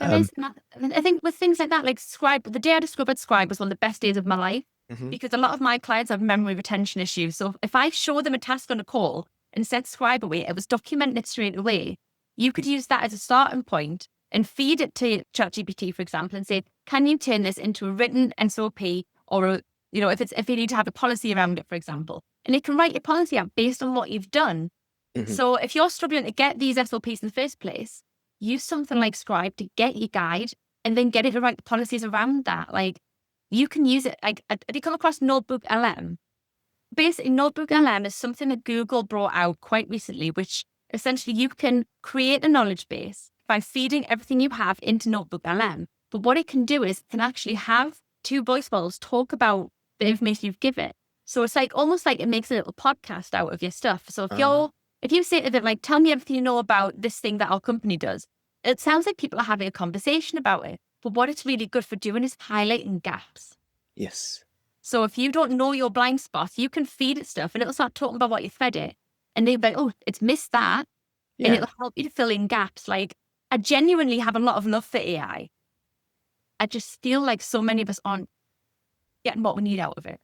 There is, I think with things like that, like Scribe, the day I discovered Scribe was one of the best days of my life because a lot of my clients have memory retention issues. So if I show them a task on a call and set Scribe away, it was documented straight away. You could use that as a starting point and feed it to ChatGPT, for example, and say, can you turn this into a written SOP or if you need to have a policy around it, for example, and it can write your policy out based on what you've done. So if you're struggling to get these SOPs in the first place, use something like Scribe to get your guide and then get it to write the policies around that. Like you can use it. Like, have you come across Notebook LM? Basically, Notebook LM is something that Google brought out quite recently, which essentially you can create a knowledge base by feeding everything you have into Notebook LM. But what it can do is it can actually have two voice models talk about the information you've given. So it's like almost like it makes a little podcast out of your stuff. So if you say to them, like, tell me everything you know about this thing that our company does, it sounds like people are having a conversation about it. But what it's really good for doing is highlighting gaps. Yes. So if you don't know your blind spots, you can feed it stuff and it'll start talking about what you fed it. And they'll be like, oh, it's missed that. Yeah. And it'll help you to fill in gaps. Like, I genuinely have a lot of love for AI. I just feel like so many of us aren't getting what we need out of it.